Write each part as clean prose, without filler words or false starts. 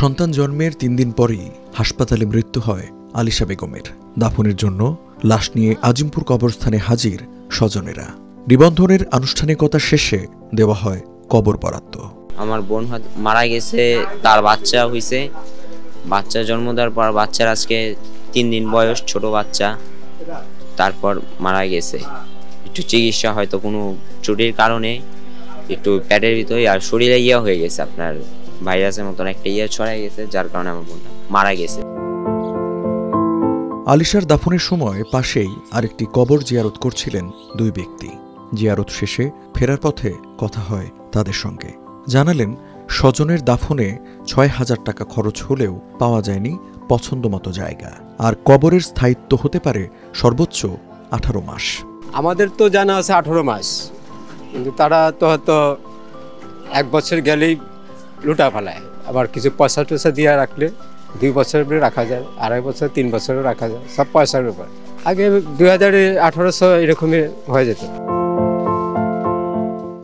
সন্তান জন্মের 3 দিন পরেই হাসপাতালে মৃত্যু হয় আলিশা বেগমের। দাফনের জন্য লাশ নিয়ে আজিমপুর কবরস্থানে হাজির স্বজনেরা। নিবন্ধনের আনুষ্ঠানিকতা শেষে দেওয়া হয় কবর বরাদ্দ। আমার বোন মারা গেছে, তার বাচ্চা হইছে। বাচ্চা জন্ম দেওয়ার পর বাচ্চার আজকে 3 দিন বয়স, ছোট বাচ্চা। তারপর মারা গেছে। একটু চিকিৎসা হয়তো কোনো চুটির কারণে একটু পেটের ভিতরে আর শরীরে হয়ে গেছে, আপনার ভাইরাসের মতন একটা ছড়াই গেছে, যার কারণে আমার বোনটা মারা গেছে। আলিশার দাফনের সময় পাশেই আরেকটি কবর জিয়ারত করছিলেন 2 ব্যক্তি। জিয়ারত শেষে ফেরার পথে কথা হয় তাদের সঙ্গে। জানালেন স্বজনের দাফনে 6,000 টাকা খরচ হলেও পাওয়া যায়নি পছন্দমতো জায়গা, আর কবরের স্থায়িত্ব হতে পারে সর্বোচ্চ 18 মাস। আমাদের তো জানা আছে 18 মাস, কিন্তু তারা তো হয়তো 1 বছর গেলেই লুটা ফেলায়। আবার কিছু পয়সা টয়সা দিয়ে রাখলে 2 বছর রাখা যায়, 2.5 বছর 3 বছরও রাখা যায়, সব পয়সার উপর। আগে 2000-1800 এরকমই হয়ে যেত।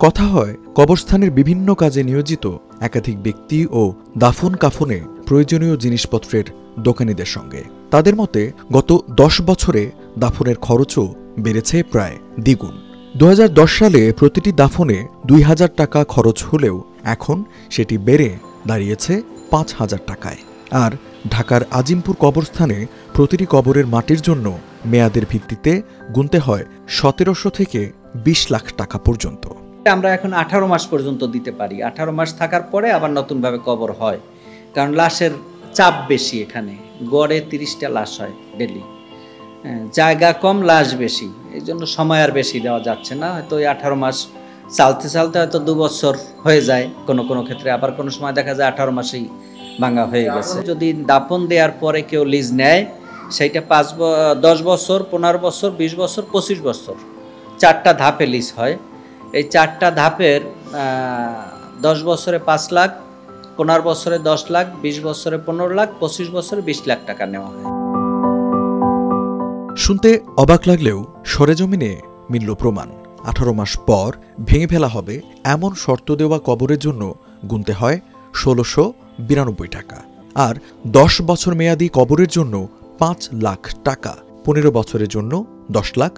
কথা হয় কবরস্থানের বিভিন্ন কাজে নিয়োজিত একাধিক ব্যক্তি ও দাফন কাফনে প্রয়োজনীয় জিনিসপত্রের দোকানিদের সঙ্গে। তাদের মতে গত 10 বছরে দাফনের খরচও বেড়েছে প্রায় দ্বিগুণ। 2010 সালে প্রতিটি দাফনে 2,000 টাকা খরচ হলেও এখন সেটি বেড়ে দাঁড়িয়েছে 5,000 টাকায়। আর ঢাকার আজিমপুর কবরস্থানে প্রতিটি কবরের মাটির জন্য মেয়াদের ভিত্তিতে গুনতে হয় 1700 থেকে 20 লাখ টাকা পর্যন্ত। আমরা এখন 18 মাস পর্যন্ত দিতে পারি। 18 মাস থাকার পরে আবার নতুনভাবে কবর হয়, কারণ লাশের চাপ বেশি। এখানে গড়ে 30টা লাশ হয় ডেলি, জায়গা কম, লাশ বেশি, এই জন্য সময় আর বেশি দেওয়া যাচ্ছে না। হয়তো 18 মাস চালতে চালতে হয়তো 2 বছর হয়ে যায় কোনো কোনো ক্ষেত্রে, আবার কোনো সময় দেখা যায় 18 মাসেই ভাঙা হয়ে গেছে। যদি দাফন দেওয়ার পরে কেউ লিজ নেয়, সেইটা 10 বছর, 15 বছর, 20 বছর, 25 বছর, 4টা ধাপে লিজ হয়। এই 4টা ধাপের 10 বছরে 5 লাখ, 15 বছরে 10 লাখ, 20 বছরে 15 লাখ, 25 বছরে 20 লাখ টাকা নেওয়া হয়। শুনতে অবাক লাগলেও সরেজমিনে মিলল প্রমাণ। 18 মাস পর ভেঙে ফেলা হবে এমন শর্ত দেওয়া কবরের জন্য গুনতে হয় 1692 টাকা, আর 10 বছর মেয়াদী কবরের জন্য 5 লাখ টাকা, 15 বছরের জন্য 10 লাখ,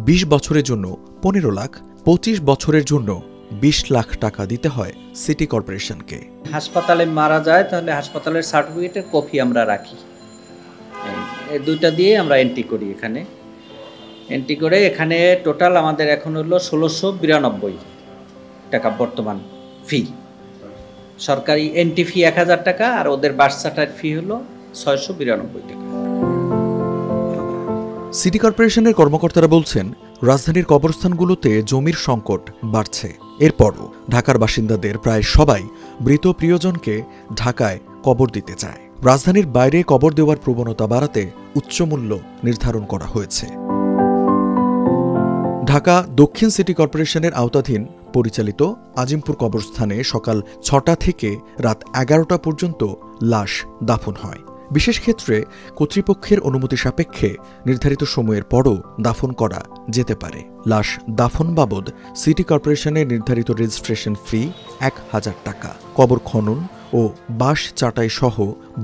20 বছরের জন্য 15 লাখ, 25 বছরের জন্য 20 লাখ টাকা দিতে হয় সিটি কর্পোরেশনকে। হাসপাতালে মারা যায় তাহলে হাসপাতালের সার্টিফিকেটের কপি আমরা রাখি, এই 2টা দিয়ে আমরা এন্ট্রি করি। এখানে এন্ট্রি করে এখানে টোটাল আমাদের এখন হলো 1692 টাকা বর্তমান ফি। সরকারি এন্ট্রি ফি 1000 টাকা, আর ওদের বার্থ সার্টিফিকেট ফি হলো 692 টাকা। সিটি কর্পোরেশনের কর্মকর্তারা বলছেন রাজধানীর কবরস্থানগুলোতে জমির সংকট বাড়ছে। এরপরও ঢাকার বাসিন্দাদের প্রায় সবাই মৃত প্রিয়জনকে ঢাকায় কবর দিতে চায়। রাজধানীর বাইরে কবর দেওয়ার প্রবণতা বাড়াতে উচ্চ মূল্য নির্ধারণ করা হয়েছে। ঢাকা দক্ষিণ সিটি কর্পোরেশনের আওতাধীন পরিচালিত আজিমপুর কবরস্থানে সকাল 6টা থেকে রাত 11টা পর্যন্ত লাশ দাফন হয়। বিশেষ ক্ষেত্রে কর্তৃপক্ষের অনুমতি সাপেক্ষে নির্ধারিত সময়ের পরও দাফন করা যেতে পারে। লাশ দাফন বাবদ সিটি কর্পোরেশনের নির্ধারিত রেজিস্ট্রেশন ফি 1,000 টাকা। কবর খনন ও বাঁশ চাটাই সহ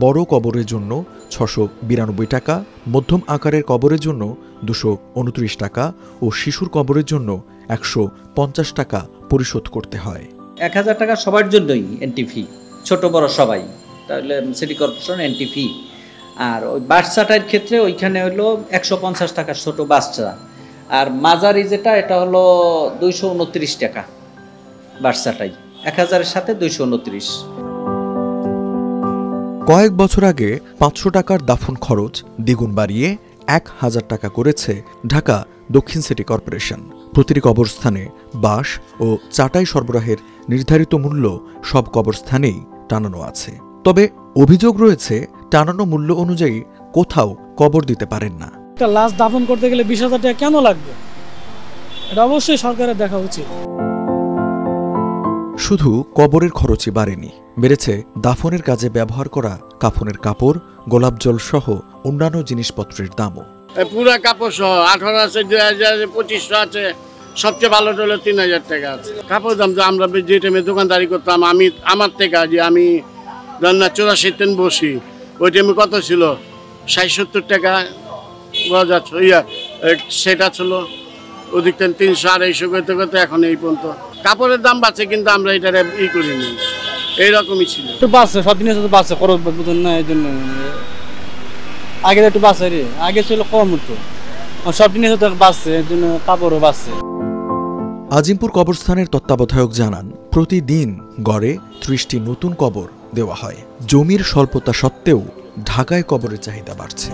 বড় কবরের জন্য 692 টাকা, মধ্যম আকারের কবরের জন্য 229 টাকা ও শিশুর কবরের জন্য 150 টাকা পরিশোধ করতে হয়। 1000 টাকা সবার জন্যই এন্ট্রি ফি, ছোট বড় সবাই, তাহলে সিটি কর্পোরেশন এন্ট্রি ফি। আর ওই বাচ্চাটার ক্ষেত্রে ওইখানে হলো 150 টাকা ছোট বাচ্চা, আর মাঝারি যেটা এটা হলো 229 টাকা বাচ্চাটাই, 1000-এর সাথে 229। কয়েক বছর আগে 500 টাকার দাফন খরচ দ্বিগুণ বাড়িয়ে 1,000 টাকা করেছে ঢাকা দক্ষিণ সিটি কর্পোরেশন। প্রতিটি কবরস্থানে বাঁশ ও চাটাই সরবরাহের নির্ধারিত মূল্য সব কবরস্থানেই টানানো আছে। তবে অভিযোগ রয়েছে টানানো মূল্য অনুযায়ী কোথাও কবর দিতে পারেন না। একটা লাশ দাফন করতে গেলে 20,000 টাকা কেন লাগবে, এটা অবশ্যই সরকারের দেখা উচিত। শুধু কবরের খরচই বাড়েনি, বেড়েছে দাফনের কাজে ব্যবহার করা কাফনের কাপড়, গোলাপ জল সহ অন্যান্য জিনিসপত্রের দামও। পুরা কাপড় সহ 18 আছে, 2000, 2500 আছে, সবচেয়ে ভালো হলো 3000 টাকা আছে। কাপড় দাম তো আমরা যে টাইমে দোকানদারি করতাম, আমি আমার থেকে যে আমি রান্না 84 তেন বসি, ওই টাইমে কত ছিল 60-70 টাকা গজ আছে, সেটা ছিল ওদিক থেকে 300-250 করতে করতে এখন এই পর্যন্ত। কাপড়ের দাম বাড়ছে কিন্তু আমরা এটা করিনি, এইরকমই ছিল। একটু বাড়ছে, সব জিনিস তো বাড়ছে, খরচ বেতন না, এই জন্য আগে একটু বাড়ছে রে, আগে ছিল কম হতো, সব জিনিস তো বাড়ছে, এর জন্য কাপড়ও বাড়ছে। আজিমপুর কবরস্থানের তত্ত্বাবধায়ক জানান, প্রতিদিন গড়ে 30টি নতুন কবর দেওয়া হয়। জমির স্বল্পতা সত্ত্বেও ঢাকায় কবরের চাহিদা বাড়ছে।